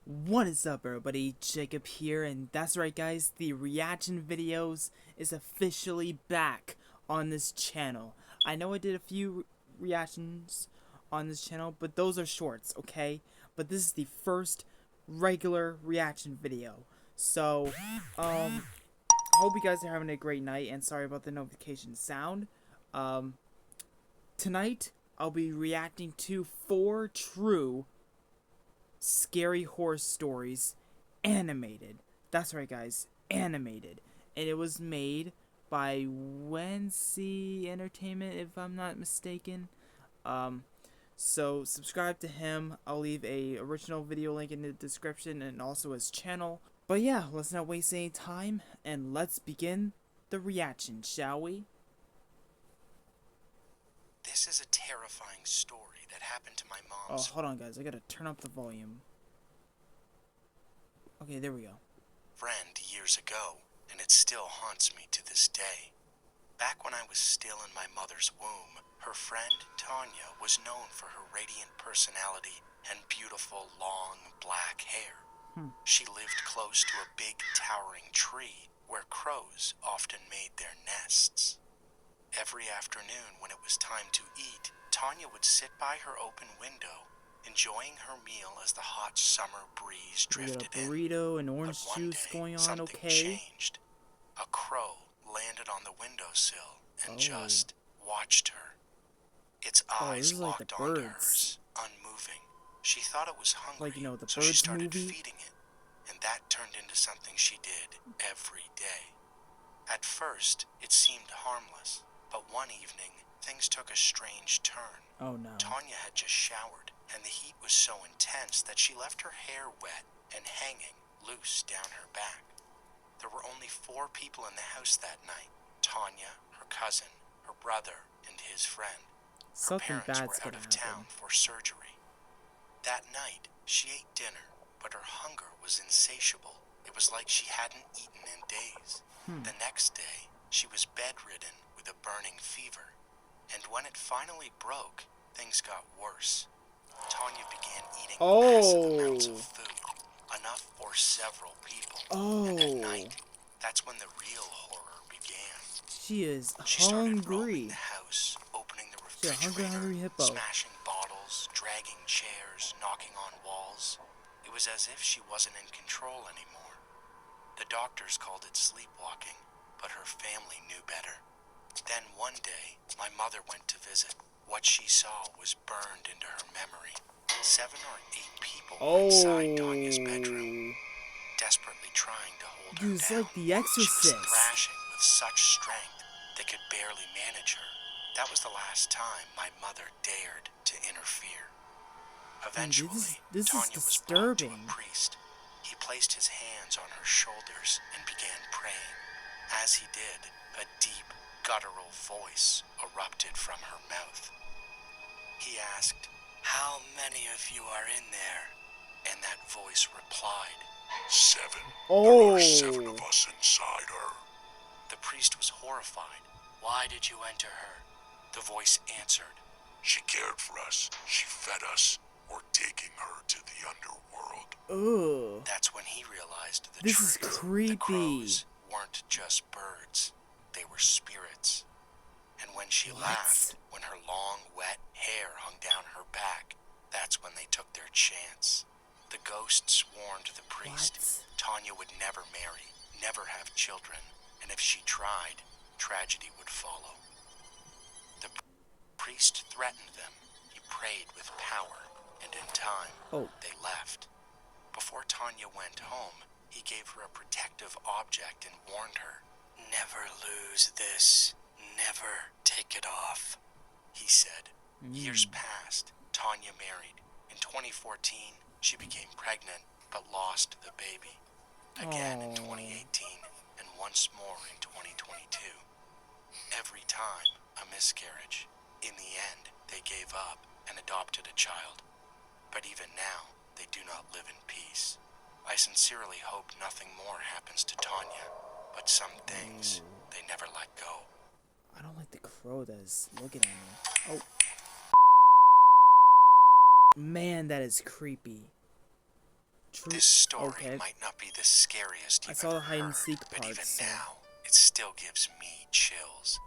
What is up, everybody? Jacob here, and that's right, guys, the reaction videos is officially back on this channel. I know I did a few reactions on this channel, but those are shorts, okay? But this is the first regular reaction video. So, hope you guys are having a great night, and sorry about the notification sound. Tonight, I'll be reacting to 4 true scary horror stories animated. That's right, guys, animated. And it was made by Wency Entertainment, if I'm not mistaken. So subscribe to him. I'll leave a original video link in the description and also his channel. But yeah, let's not waste any time and let's begin the reaction, shall we? This is a terrifying story that happened to my mom's hold on, guys. I gotta turn up the volume. Okay, there we go. friend years ago, and it still haunts me to this day. Back when I was still in my mother's womb, her friend Tanya was known for her radiant personality and beautiful long black hair. She lived close to a big towering tree where crows often made their nests. Every afternoon when it was time to eat, Tanya would sit by her open window, enjoying her meal as the hot summer breeze drifted in. We got a burrito and orange But one juice day, going on, something okay? changed. A crow landed on the windowsill and just watched her. Its eyes this is like locked the onto birds. hers, unmoving. She thought it was hungry, Like, you know, the so she Birds started movie? feeding it, and that turned into something she did every day. At first, it seemed harmless, but one evening, things took a strange turn. Oh no. Tanya had just showered, and the heat was so intense that she left her hair wet and hanging loose down her back. There were only 4 people in the house that night: Tanya, her cousin, her brother, and his friend. Her Something parents bad's were out gonna of town happen. for surgery. That night, she ate dinner, but her hunger was insatiable. It was like she hadn't eaten in days. The next day, she was bedridden with a burning fever. And when it finally broke, things got worse. Tanya began eating massive amounts of food, enough for several people. And at night, that's when the real horror began. She is She started roaming hungry. the house, opening the She's a refrigerator, hungry hippo. smashing bottles, dragging chairs, knocking on walls. It was as if she wasn't in control anymore. The doctors called it sleepwalking, but her family knew better. Then one day, my mother went to visit. What she saw was burned into her memory. 7 or 8 people were inside Tanya's bedroom, desperately trying to hold her Dude, it's down. like The Exorcist. She was thrashing with such strength they could barely manage her. That was the last time my mother dared to interfere. Eventually, this is Tanya was brought to disturbing. a priest. He placed his hands on her shoulders and began praying. As he did, a deep, guttural voice erupted from her mouth. He asked, "How many of you are in there?" And that voice replied, 7. Oh. There are 7 of us inside her. The priest was horrified. "Why did you enter her?" The voice answered, She cared for us. She fed us. We're taking her to the underworld. Ugh. That's when he realized the This is truth. creepy. The crows weren't just birds. They were spirits. And when she laughed, when her long, wet hair hung down her back, that's when they took their chance. The ghosts warned the priest Tanya would never marry, never have children, and if she tried, tragedy would follow. The priest threatened them. He prayed with power, and in time, they left. Before Tanya went home, he gave her a protective object and warned her, "Never lose this. Never take it off," he said. Years passed. Tanya married. In 2014, she became pregnant, but lost the baby. Again in 2018, and once more in 2022. Every time, a miscarriage. In the end, they gave up and adopted a child. But even now, they do not live in peace. I sincerely hope nothing more happens to Tanya, but some things, they never let go. I don't like the crow that is looking at me. Oh. Man, that is creepy. True. This story Okay. might not be the scariest I you've saw ever the hide and heard, seek but part, even so- now, it still gives me chills.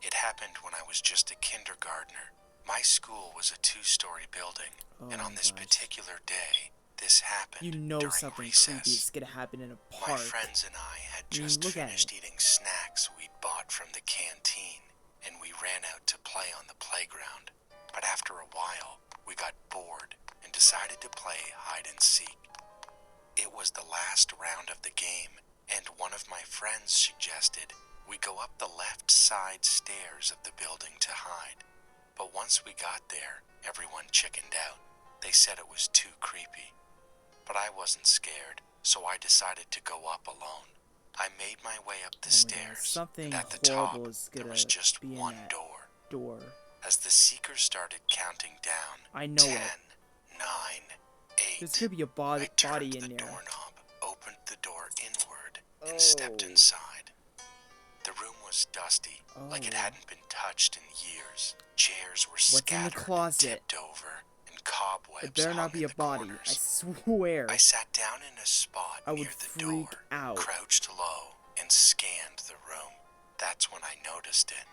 It happened when I was just a kindergartner. My school was a 2-story building, and Oh on my this gosh. particular day, this happened You know during something recess. creepy is gonna happen in a My park. friends and I had I mean, just look at finished it. eating snacks we'd bought from the canteen, and we ran out to play on the playground. But after a while, we got bored and decided to play hide and seek. It was the last round of the game, and one of my friends suggested we go up the left side stairs of the building to hide. But once we got there, everyone chickened out. They said it was too creepy. But I wasn't scared, so I decided to go up alone. I made my way up the Oh my God, stairs, something and at the top, horrible is there gonna was just be in one that door. door. As the seekers started counting down, I know 10, it. 9, 8, There's gonna be a I body turned in the there. doorknob, opened the door inward, and stepped Oh. inside. The room was dusty, like it Oh. hadn't been touched in years. Chairs were What's in the scattered and closet? tipped over, and cobwebs It better hung not be in a the body. corners. I swear. I sat down in a spot I would near the freak door, out. crouched low, and scanned the room. That's when I noticed it.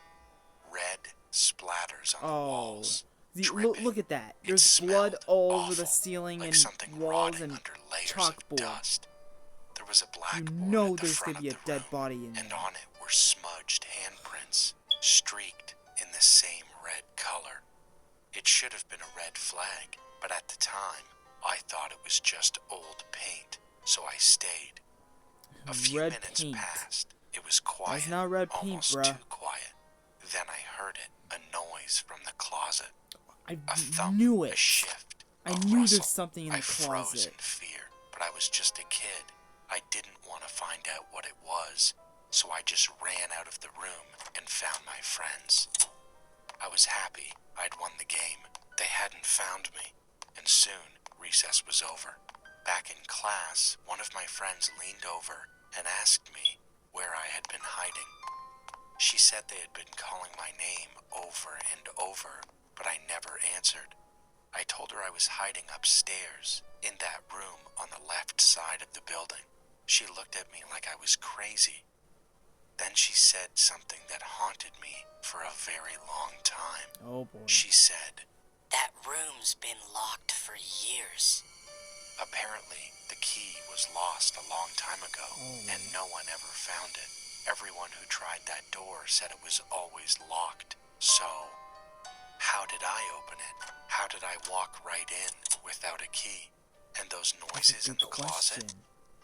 Red splatters on the Oh. walls. Look, dripping. look at that. It There's blood smelled all over the awful, ceiling like and something walls rotting and under layers chalkboard. of dust. There was a You blackboard know at the there's front gonna be a of the dead room, body in and there. on it were smudged handprints, streaked in the same red color. It should have been a red flag, but at the time, I thought it was just old paint, so I stayed. A few Red minutes paint. passed. It was quiet. not red paint, almost bruh. too quiet. Then I heard it, a noise from the closet. I A thump, knew a it. shift, I a knew rustle. there's something in I the froze closet. in fear, but I was just a kid. I didn't want to find out what it was, so I just ran out of the room and found my friends. I was happy I'd won the game. They hadn't found me, and soon recess was over. Back in class, one of my friends leaned over and asked me where I had been hiding. She said they had been calling my name over and over, but I never answered. I told her I was hiding upstairs, in that room on the left side of the building. She looked at me like I was crazy. Then she said something that haunted me for a very long time. Oh boy. She said, That room's been locked for years. apparently the key was lost a long time ago, and no one ever found it. Everyone who tried that door said it was always locked. So, how did I open it? How did I walk right in without a key? And those That's noises a in good the closet? question.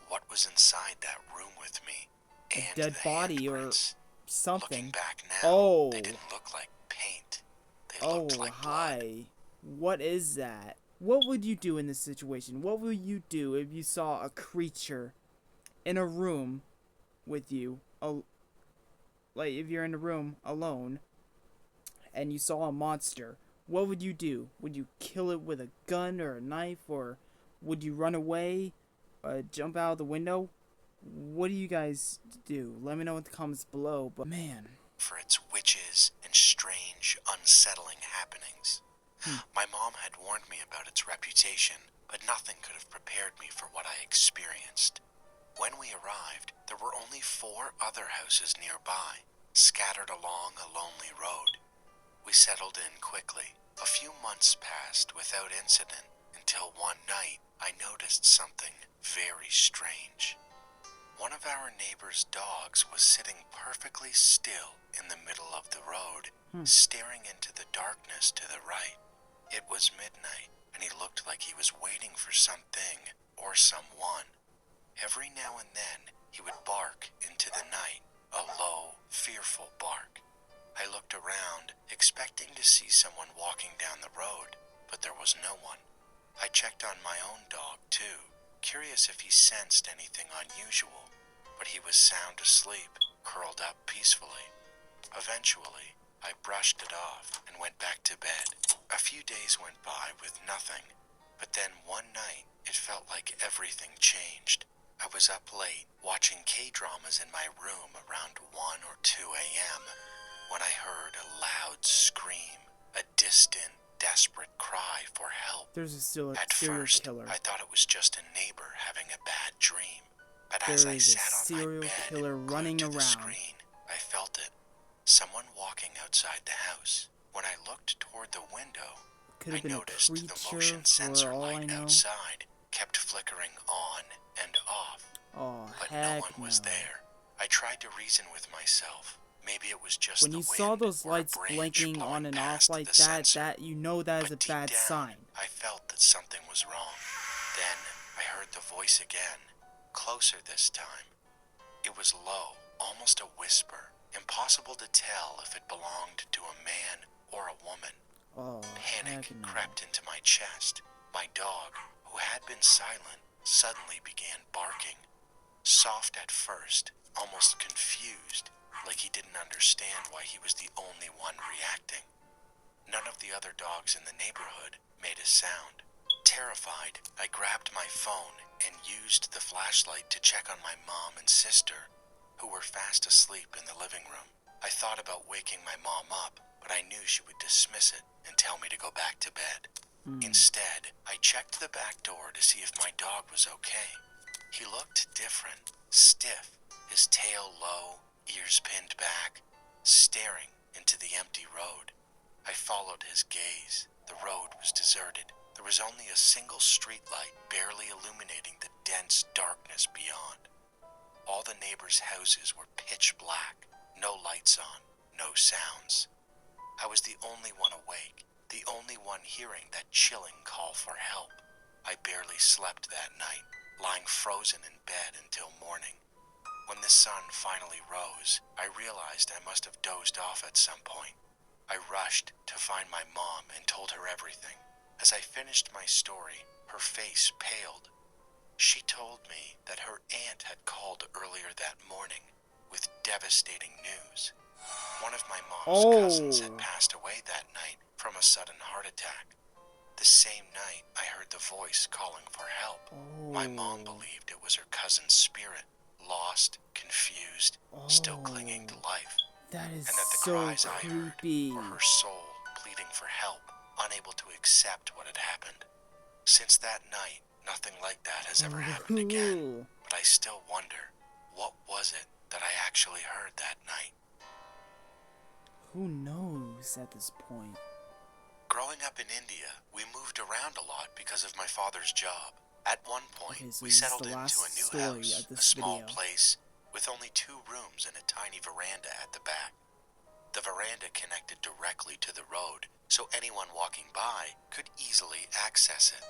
What was inside that room with me? A And dead the body or handprints? something. Looking back now, Oh. they didn't look like paint. They Oh, looked like blood. hi. What is that? What would you do in this situation? What would you do if you saw a creature in a room with you? Like, if you're in a room alone and you saw a monster, what would you do? Would you kill it with a gun or a knife? Or would you run away? Jump out of the window? What do you guys do? Let me know in the comments below. But man, For its witches and strange, unsettling happenings. My mom had warned me about its reputation, but nothing could have prepared me for what I experienced. When we arrived, there were only 4 other houses nearby, scattered along a lonely road. We settled in quickly. A few months passed without incident until one night I noticed something very strange. One of our neighbor's dogs was sitting perfectly still in the middle of the road, staring into the darkness to the right. It was midnight, and he looked like he was waiting for something or someone. Every now and then, he would bark into the night, a low, fearful bark. I looked around, expecting to see someone walking down the road, but there was no one. I checked on my own dog, too, curious if he sensed anything unusual, but he was sound asleep, curled up peacefully. Eventually, I brushed it off and went back to bed. A few days went by with nothing, but then one night it felt like everything changed. I was up late watching K-dramas in my room around 1 or 2 a.m. when I heard a loud scream, a distant, desperate cry for help. There's a serial At first, killer. I thought it was just a neighbor having a bad dream. But There as I is a sat on my serial bed, killer running glued to the around. screen, I felt it. Someone walking outside the house. When I looked toward the window, Could I have been a noticed the creature motion sensor for all I light know. outside kept flickering on and off, Oh, but no heck one no. was there. I tried to reason with myself. Maybe it was just When the you wind saw those or a lights branch blinking blowing on and off past like the that, sensor. you know that is a But deep bad down, sign. I felt that something was wrong. Then I heard the voice again, closer this time. It was low, almost a whisper, impossible to tell if it belonged to a man or a woman. Oh, Panic heck no. crept into my chest. My dog, who had been silent, suddenly began barking. Soft at first, almost confused, like he didn't understand why he was the only one reacting. None of the other dogs in the neighborhood made a sound. Terrified, I grabbed my phone and used the flashlight to check on my mom and sister, who were fast asleep in the living room. I thought about waking my mom up, but I knew she would dismiss it and tell me to go back to bed. Instead, I checked the back door to see if my dog was okay. He looked different, stiff, his tail low, ears pinned back, staring into the empty road. I followed his gaze. The road was deserted. There was only a single streetlight barely illuminating the dense darkness beyond. All the neighbors' houses were pitch black, no lights on, no sounds. I was the only one awake, the only one hearing that chilling call for help. I barely slept that night, lying frozen in bed until morning. When the sun finally rose, I realized I must have dozed off at some point. I rushed to find my mom and told her everything. As I finished my story, her face paled. She told me that her aunt had called earlier that morning with devastating news. One of my mom's cousins had passed away that night from a sudden heart attack. The same night, I heard the voice calling for help. My mom believed it was her cousin's spirit, lost, confused, still clinging to life. That is And that the so cries I heard creepy. were her soul pleading for help, unable to accept what had happened. Since that night, nothing like that has ever happened again, but I still wonder, what was it that I actually heard that night? Who knows at this point? Growing up in India, we moved around a lot because of my father's job. At one point, Okay, so we this is settled the into last a new story house, of this a small video. place with only 2 rooms and a tiny veranda at the back. The veranda connected directly to the road, so anyone walking by could easily access it.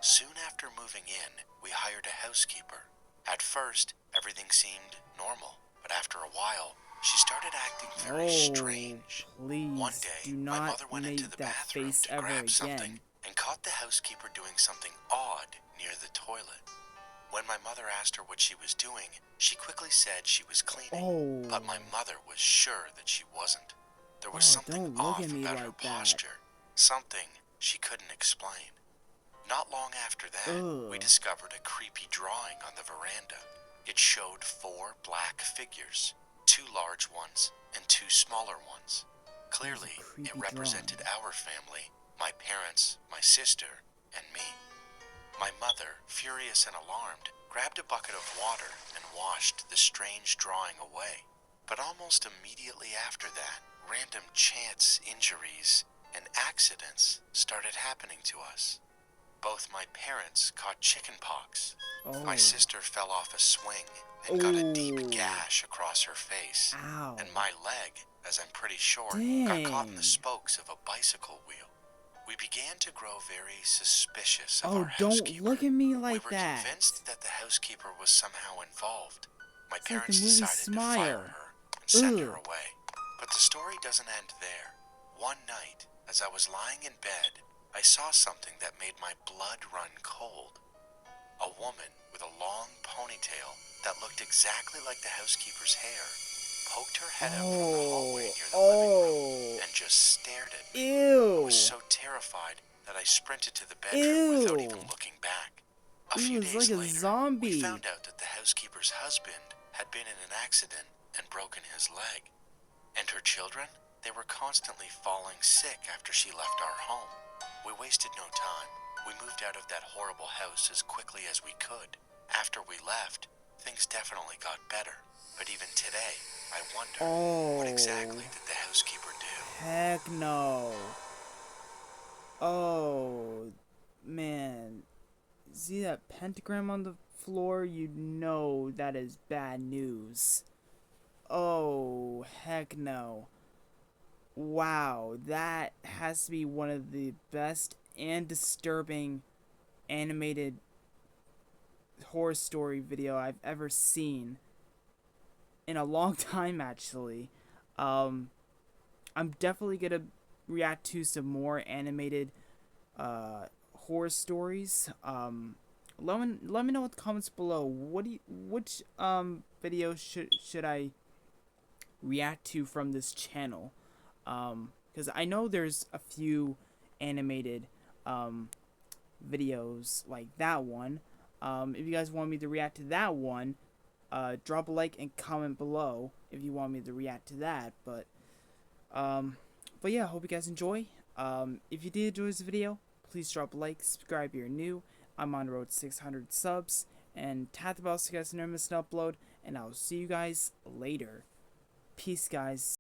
Soon after moving in, we hired a housekeeper. At first, everything seemed normal, but after a while, she started acting very strange. Please One day, do my not mother went into make the that bathroom face to ever grab something again. and caught the housekeeper doing something odd near the toilet. When my mother asked her what she was doing, she quickly said she was cleaning, but my mother was sure that she wasn't. There was something don't look off at me about her like that. posture, something she couldn't explain. Not long after that, we discovered a creepy drawing on the veranda. It showed 4 black figures, 2 large ones and 2 smaller ones. Clearly, it creepy represented our family, my parents, my sister, and me. My mother, furious and alarmed, grabbed a bucket of water and washed the strange drawing away. But almost immediately after that, random chance injuries and accidents started happening to us. Both my parents caught chickenpox. My sister fell off a swing and got a deep gash across her face. Ow. And my leg, as I'm pretty sure, got caught in the spokes of a bicycle wheel. We began to grow very suspicious of our don't housekeeper. look at me like we were that. convinced that the housekeeper was somehow involved. My It's like the parents movie decided to Smile. fire her and send her away. But the story doesn't end there. One night, as I was lying in bed, I saw something that made my blood run cold. A woman with a long ponytail that looked exactly like the housekeeper's hair poked her head out from the hallway near the living room and just stared at me. I was so terrified that I sprinted to the bedroom without even looking back. A few it's days like a later, zombie. we found out that the housekeeper's husband had been in an accident and broken his leg. And her children, they were constantly falling sick after she left our home. We wasted no time. We moved out of that horrible house as quickly as we could. After we left, things definitely got better. But even today, I wonder, what exactly did the housekeeper do? Heck no. Oh, man. See that pentagram on the floor? You know that is bad news. Oh, heck no. Wow, that has to be one of the best and disturbing animated horror story video I've ever seen in a long time, actually. I'm definitely gonna react to some more animated horror stories. Let me know in the comments below. Which video should I react to from this channel? Because I know there's a few animated videos like that one. If you guys want me to react to that one, drop a like and comment below if you want me to react to that. But yeah, I hope you guys enjoy. If you did enjoy this video, please drop a like, subscribe if you're new. I'm on the road to 600 subs, and tap the bell so you guys never miss an upload. And I'll see you guys later. Peace, guys.